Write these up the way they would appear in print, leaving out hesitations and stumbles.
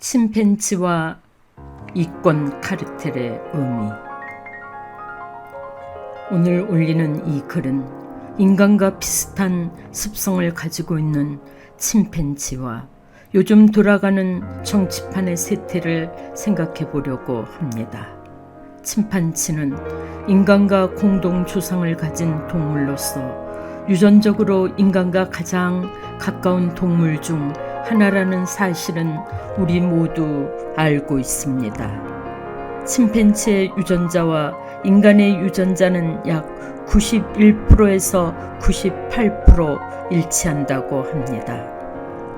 침팬지와 이권 카르텔의 의미. 오늘 올리는 이 글은 인간과 비슷한 습성을 가지고 있는 침팬지와 요즘 돌아가는 정치판의 세태를 생각해 보려고 합니다. 침팬지는 인간과 공동 조상을 가진 동물로서 유전적으로 인간과 가장 가까운 동물 중 하나라는 사실은 우리 모두 알고 있습니다. 침팬지의 유전자와 인간의 유전자는 약 91%에서 98% 일치한다고 합니다.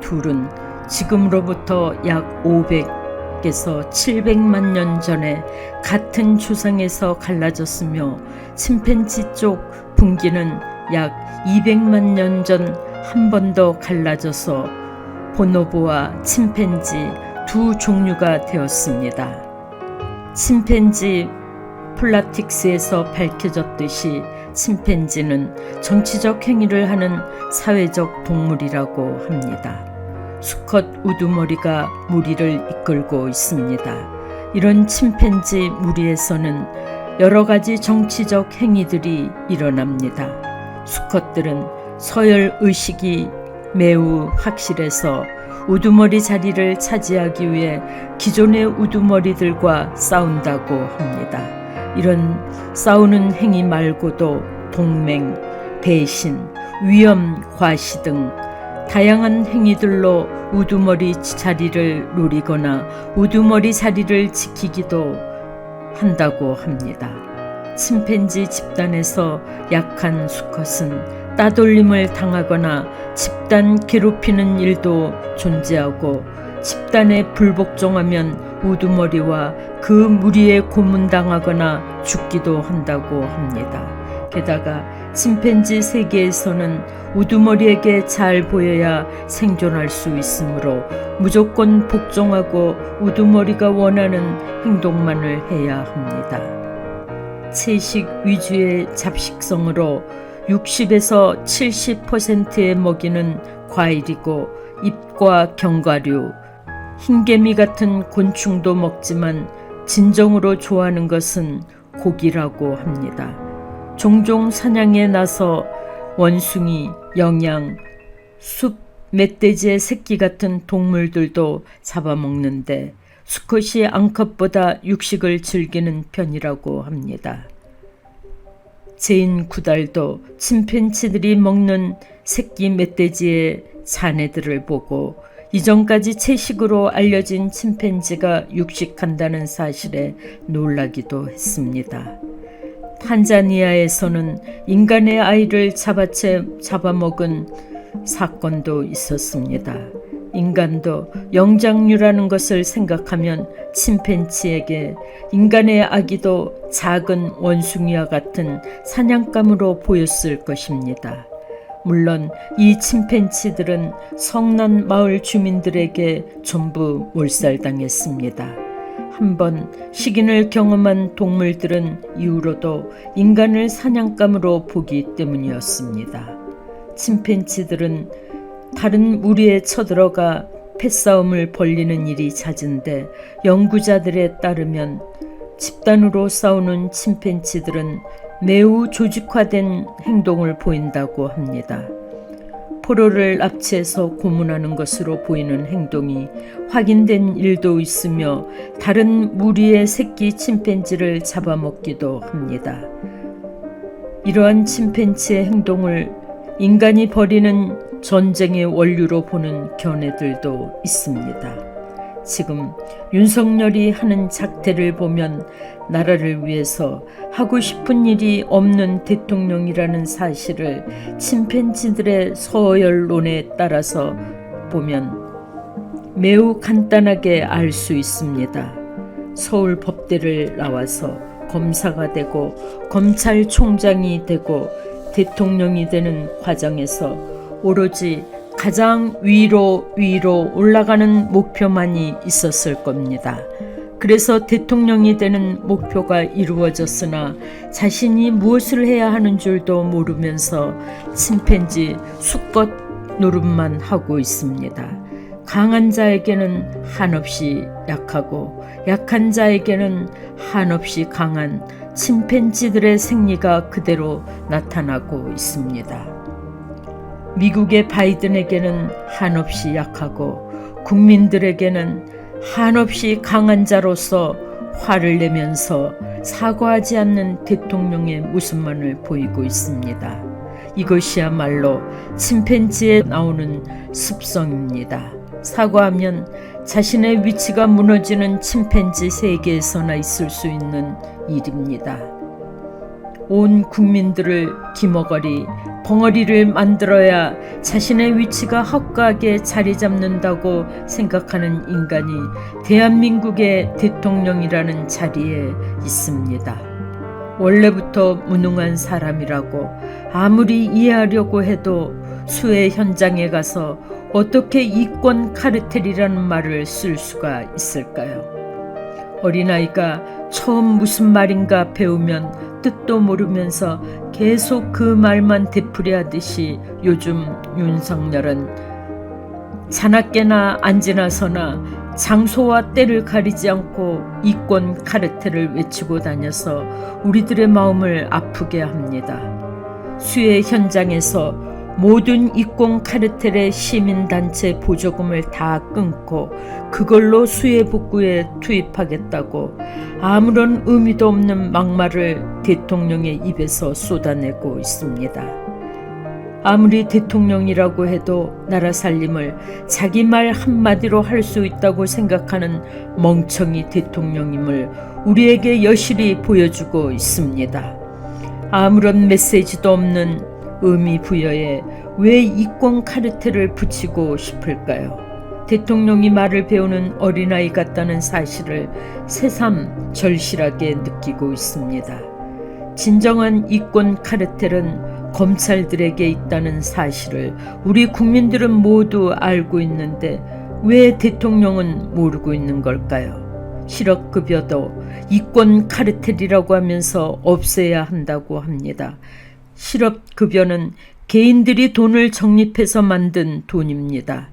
둘은 지금으로부터 약 500에서 700만 년 전에 같은 조상에서 갈라졌으며 침팬지 쪽 분기는 약 200만 년 전 한 번 더 갈라져서 보노보와 침팬지 두 종류가 되었습니다. 침팬지 폴라틱스에서 밝혀졌듯이 침팬지는 정치적 행위를 하는 사회적 동물이라고 합니다. 수컷 우두머리가 무리를 이끌고 있습니다. 이런 침팬지 무리에서는 여러 가지 정치적 행위들이 일어납니다. 수컷들은 서열 의식이 매우 확실해서 우두머리 자리를 차지하기 위해 기존의 우두머리들과 싸운다고 합니다. 이런 싸우는 행위 말고도 동맹, 배신, 위험, 과시 등 다양한 행위들로 우두머리 자리를 노리거나 우두머리 자리를 지키기도 한다고 합니다. 침팬지 집단에서 약한 수컷은 따돌림을 당하거나 집단 괴롭히는 일도 존재하고 집단에 불복종하면 우두머리와 그 무리에 고문당하거나 죽기도 한다고 합니다. 게다가 침팬지 세계에서는 우두머리에게 잘 보여야 생존할 수 있으므로 무조건 복종하고 우두머리가 원하는 행동만을 해야 합니다. 채식 위주의 잡식성으로 60에서 70%의 먹이는 과일이고 잎과 견과류, 흰개미 같은 곤충도 먹지만 진정으로 좋아하는 것은 고기라고 합니다. 종종 사냥에 나서 원숭이, 영양, 숲, 멧돼지의 새끼 같은 동물들도 잡아먹는데 수컷이 암컷보다 육식을 즐기는 편이라고 합니다. 제인 구달도 침팬지들이 먹는 새끼 멧돼지의 자네들을 보고 이전까지 채식으로 알려진 침팬지가 육식한다는 사실에 놀라기도 했습니다. 탄자니아에서는 인간의 아이를 잡아먹은 사건도 있었습니다. 인간도 영장류라는 것을 생각하면 침팬지에게 인간의 아기도 작은 원숭이와 같은 사냥감으로 보였을 것입니다. 물론 이 침팬지들은 성난 마을 주민들에게 전부 몰살당했습니다. 한번 식인을 경험한 동물들은 이후로도 인간을 사냥감으로 보기 때문이었습니다. 침팬지들은 다른 무리에 쳐들어가 패싸움을 벌이는 일이 잦은데 연구자들에 따르면 집단으로 싸우는 침팬지들은 매우 조직화된 행동을 보인다고 합니다. 포로를 납치해서 고문하는 것으로 보이는 행동이 확인된 일도 있으며 다른 무리의 새끼 침팬지를 잡아먹기도 합니다. 이러한 침팬지의 행동을 인간이 벌이는 전쟁의 원류로 보는 견해들도 있습니다. 지금 윤석열이 하는 작태를 보면 나라를 위해서 하고 싶은 일이 없는 대통령이라는 사실을 침팬지들의 서열론에 따라서 보면 매우 간단하게 알 수 있습니다. 서울 법대를 나와서 검사가 되고 검찰총장이 되고 대통령이 되는 과정에서 오로지 가장 위로 올라가는 목표만이 있었을 겁니다. 그래서 대통령이 되는 목표가 이루어졌으나 자신이 무엇을 해야 하는 줄도 모르면서 침팬지 수컷 노릇만 하고 있습니다. 강한 자에게는 한없이 약하고 약한 자에게는 한없이 강한 침팬지들의 생리가 그대로 나타나고 있습니다. 미국의 바이든에게는 한없이 약하고 국민들에게는 한없이 강한 자로서 화를 내면서 사과하지 않는 대통령의 모습만을 보이고 있습니다. 이것이야말로 침팬지에 나오는 습성입니다. 사과하면 자신의 위치가 무너지는 침팬지 세계에서나 있을 수 있는 일입니다. 온 국민들을 기머거리, 벙어리를 만들어야 자신의 위치가 확고하게 자리 잡는다고 생각하는 인간이 대한민국의 대통령이라는 자리에 있습니다. 원래부터 무능한 사람이라고 아무리 이해하려고 해도 수해 현장에 가서 어떻게 이권 카르텔이라는 말을 쓸 수가 있을까요? 어린아이가 처음 무슨 말인가 배우면 뜻도 모르면서 계속 그 말만 되풀이하듯이 요즘 윤석열은 자나깨나 안 지나서나 장소와 때를 가리지 않고 이권 카르텔을 외치고 다녀서 우리들의 마음을 아프게 합니다. 수해 현장에서 모든 이권 카르텔의 시민단체 보조금을 다 끊고 그걸로 수해 복구에 투입하겠다고 아무런 의미도 없는 막말을 대통령의 입에서 쏟아내고 있습니다. 아무리 대통령이라고 해도 나라 살림을 자기 말 한마디로 할 수 있다고 생각하는 멍청이 대통령임을 우리에게 여실히 보여주고 있습니다. 아무런 메시지도 없는 의미 부여에 왜 이권 카르텔을 붙이고 싶을까요? 대통령이 말을 배우는 어린아이 같다는 사실을 새삼 절실하게 느끼고 있습니다. 진정한 이권 카르텔은 검찰들에게 있다는 사실을 우리 국민들은 모두 알고 있는데 왜 대통령은 모르고 있는 걸까요? 실업급여도 이권 카르텔이라고 하면서 없애야 한다고 합니다. 실업급여는 개인들이 돈을 적립해서 만든 돈입니다.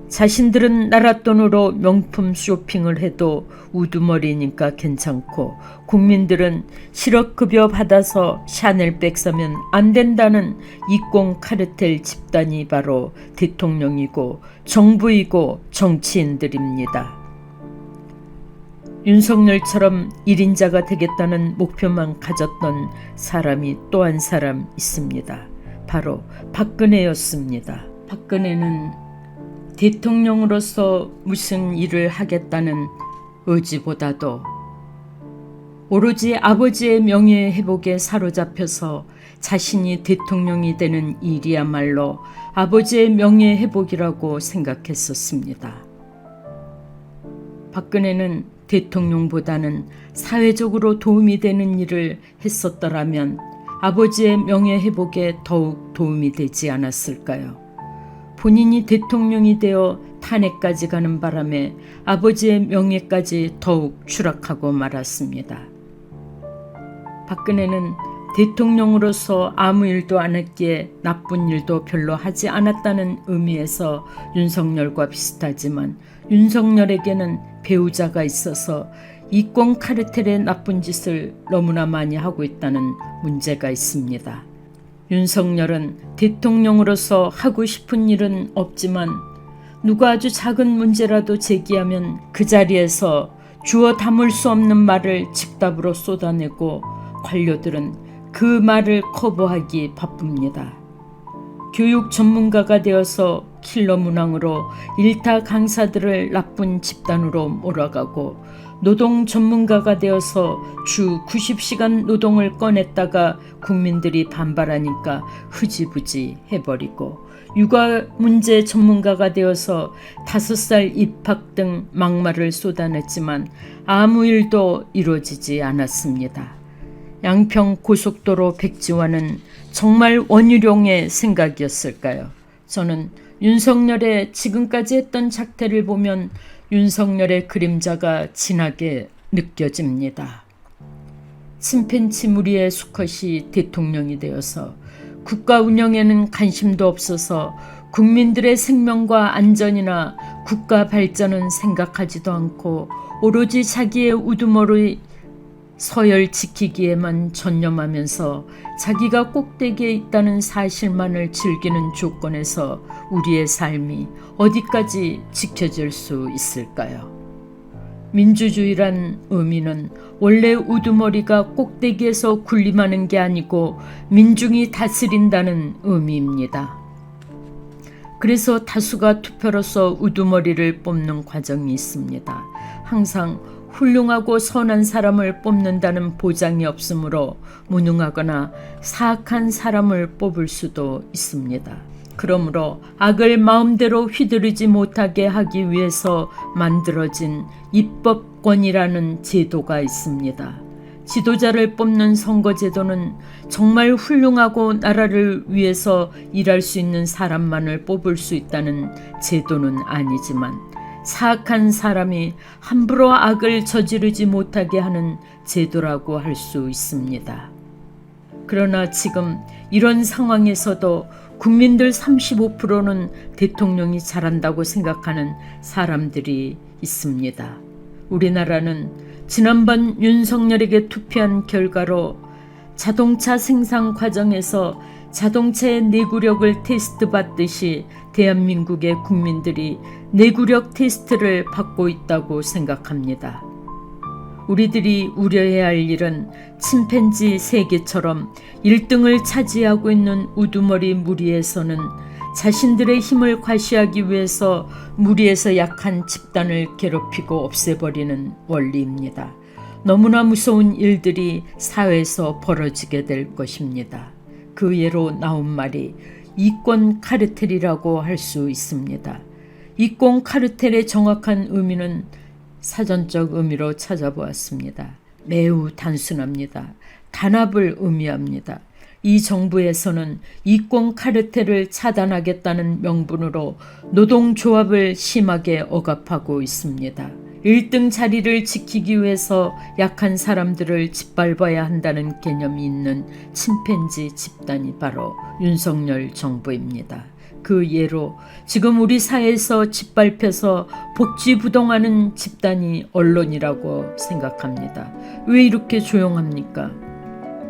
자신들은 나라 돈으로 명품 쇼핑을 해도 우두머리니까 괜찮고 국민들은 실업급여 받아서 샤넬백 사면 안 된다는 이권 카르텔 집단이 바로 대통령이고 정부이고 정치인들입니다. 윤석열처럼 1인자가 되겠다는 목표만 가졌던 사람이 또 한 사람 있습니다. 바로 박근혜였습니다. 박근혜는 대통령으로서 무슨 일을 하겠다는 의지보다도 오로지 아버지의 명예 회복에 사로잡혀서 자신이 대통령이 되는 일이야말로 아버지의 명예 회복이라고 생각했었습니다. 박근혜는 대통령보다는 사회적으로 도움이 되는 일을 했었더라면 아버지의 명예 회복에 더욱 도움이 되지 않았을까요? 본인이 대통령이 되어 탄핵까지 가는 바람에 아버지의 명예까지 더욱 추락하고 말았습니다. 박근혜는 대통령으로서 아무 일도 안 했기에 나쁜 일도 별로 하지 않았다는 의미에서 윤석열과 비슷하지만 윤석열에게는 배우자가 있어서 이권 카르텔의 나쁜 짓을 너무나 많이 하고 있다는 문제가 있습니다. 윤석열은 대통령으로서 하고 싶은 일은 없지만 누가 아주 작은 문제라도 제기하면 그 자리에서 주워 담을 수 없는 말을 즉답으로 쏟아내고 관료들은 그 말을 커버하기 바쁩니다. 교육 전문가가 되어서 킬러 문항으로 일타 강사들을 나쁜 집단으로 몰아가고 노동 전문가가 되어서 주 90시간 노동을 꺼냈다가 국민들이 반발하니까 흐지부지 해버리고 육아 문제 전문가가 되어서 5살 입학 등 막말을 쏟아냈지만 아무 일도 이루어지지 않았습니다. 양평 고속도로 백지화는 정말 원희룡의 생각이었을까요? 저는 윤석열의 지금까지 했던 작태를 보면 윤석열의 그림자가 진하게 느껴집니다. 침팬지 무리의 수컷이 대통령이 되어서 국가 운영에는 관심도 없어서 국민들의 생명과 안전이나 국가 발전은 생각하지도 않고 오로지 자기의 우두머리 서열 지키기에만 전념하면서 자기가 꼭대기에 있다는 사실만을 즐기는 조건에서 우리의 삶이 어디까지 지켜질 수 있을까요? 민주주의란 의미는 원래 우두머리가 꼭대기에서 군림하는 게 아니고 민중이 다스린다는 의미입니다. 그래서 다수가 투표로서 우두머리를 뽑는 과정이 있습니다. 항상 훌륭하고 선한 사람을 뽑는다는 보장이 없으므로 무능하거나 사악한 사람을 뽑을 수도 있습니다. 그러므로 악을 마음대로 휘두르지 못하게 하기 위해서 만들어진 입법권이라는 제도가 있습니다. 지도자를 뽑는 선거제도는 정말 훌륭하고 나라를 위해서 일할 수 있는 사람만을 뽑을 수 있다는 제도는 아니지만 사악한 사람이 함부로 악을 저지르지 못하게 하는 제도라고 할 수 있습니다. 그러나 지금 이런 상황에서도 국민들 35%는 대통령이 잘한다고 생각하는 사람들이 있습니다. 우리나라는 지난번 윤석열에게 투표한 결과로 자동차 생산 과정에서 자동차의 내구력을 테스트 받듯이 대한민국의 국민들이 내구력 테스트를 받고 있다고 생각합니다. 우리들이 우려해야 할 일은 침팬지 세계처럼 1등을 차지하고 있는 우두머리 무리에서는 자신들의 힘을 과시하기 위해서 무리에서 약한 집단을 괴롭히고 없애버리는 원리입니다. 너무나 무서운 일들이 사회에서 벌어지게 될 것입니다. 그 예로 나온 말이 이권 카르텔이라고 할 수 있습니다. 이권 카르텔의 정확한 의미는 사전적 의미로 찾아보았습니다. 매우 단순합니다. 단합을 의미합니다. 이 정부에서는 이권 카르텔을 차단하겠다는 명분으로 노동조합을 심하게 억압하고 있습니다. 1등 자리를 지키기 위해서 약한 사람들을 짓밟아야 한다는 개념이 있는 침팬지 집단이 바로 윤석열 정부입니다. 그 예로 지금 우리 사회에서 짓밟혀서 복지부동하는 집단이 언론이라고 생각합니다. 왜 이렇게 조용합니까?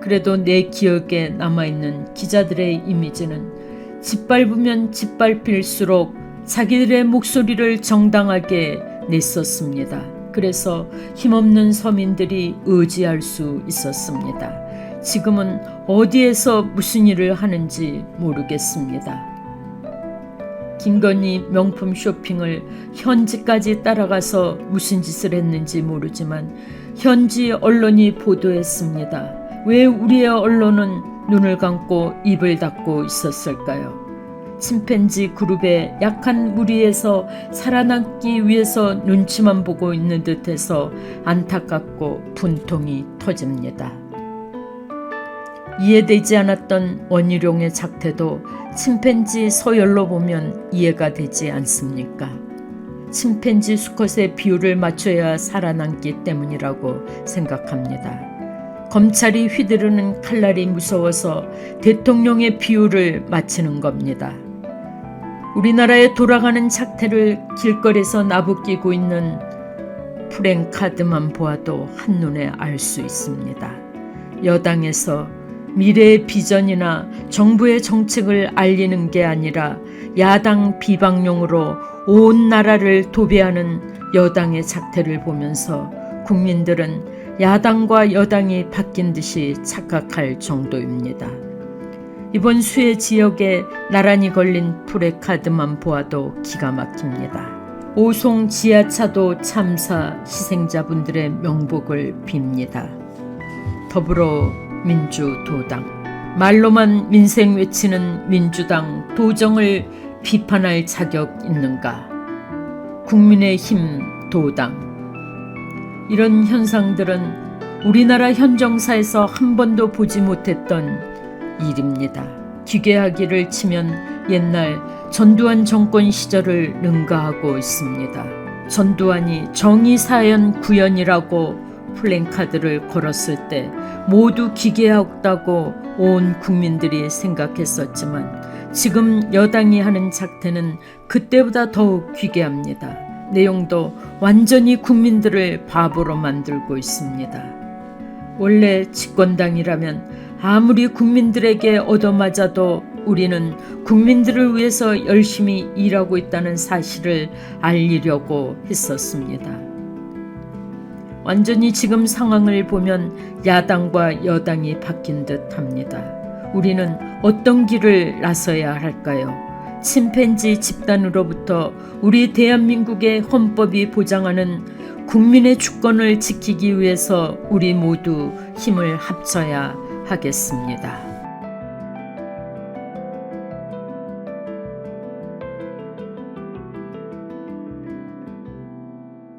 그래도 내 기억에 남아있는 기자들의 이미지는 짓밟으면 짓밟힐수록 자기들의 목소리를 정당하게 냈었습니다. 그래서 힘없는 서민들이 의지할 수 있었습니다. 지금은 어디에서 무슨 일을 하는지 모르겠습니다. 김건희 명품 쇼핑을 현지까지 따라가서 무슨 짓을 했는지 모르지만 현지 언론이 보도했습니다. 왜 우리의 언론은 눈을 감고 입을 닫고 있었을까요? 침팬지 그룹의 약한 무리에서 살아남기 위해서 눈치만 보고 있는 듯해서 안타깝고 분통이 터집니다. 이해되지 않았던 원희룡의 작태도 침팬지 서열로 보면 이해가 되지 않습니까? 침팬지 수컷의 비율을 맞춰야 살아남기 때문이라고 생각합니다. 검찰이 휘두르는 칼날이 무서워서 대통령의 비율을 맞추는 겁니다. 우리나라에 돌아가는 작태를 길거리에서 나부끼고 있는 프랭카드만 보아도 한눈에 알 수 있습니다. 여당에서 미래의 비전이나 정부의 정책을 알리는 게 아니라 야당 비방용으로 온 나라를 도배하는 여당의 작태를 보면서 국민들은 야당과 여당이 바뀐 듯이 착각할 정도입니다. 이번 수해 지역에 나란히 걸린 프레카드만 보아도 기가 막힙니다. 오송 지하차도 참사 희생자분들의 명복을 빕니다. 더불어민주도당, 말로만 민생 외치는 민주당 도정을 비판할 자격 있는가? 국민의힘 도당. 이런 현상들은 우리나라 현 정사에서 한 번도 보지 못했던 일입니다. 기괴하기를 치면 옛날 전두환 정권 시절을 능가하고 있습니다. 전두환이 정의사연 구현이라고 플랜카드를 걸었을 때 모두 기괴하다고 온 국민들이 생각했었지만 지금 여당이 하는 작태는 그때보다 더욱 귀괴합니다. 내용도 완전히 국민들을 바보로 만들고 있습니다. 원래 집권당이라면 아무리 국민들에게 얻어맞아도 우리는 국민들을 위해서 열심히 일하고 있다는 사실을 알리려고 했었습니다. 완전히 지금 상황을 보면 야당과 여당이 바뀐 듯 합니다. 우리는 어떤 길을 나서야 할까요? 침팬지 집단으로부터 우리 대한민국의 헌법이 보장하는 국민의 주권을 지키기 위해서 우리 모두 힘을 합쳐야 하겠습니다.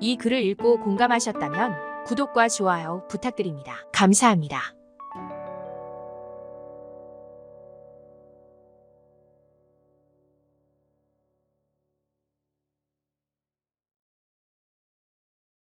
이 글을 읽고 공감하셨다면 구독과 좋아요 부탁드립니다. 감사합니다.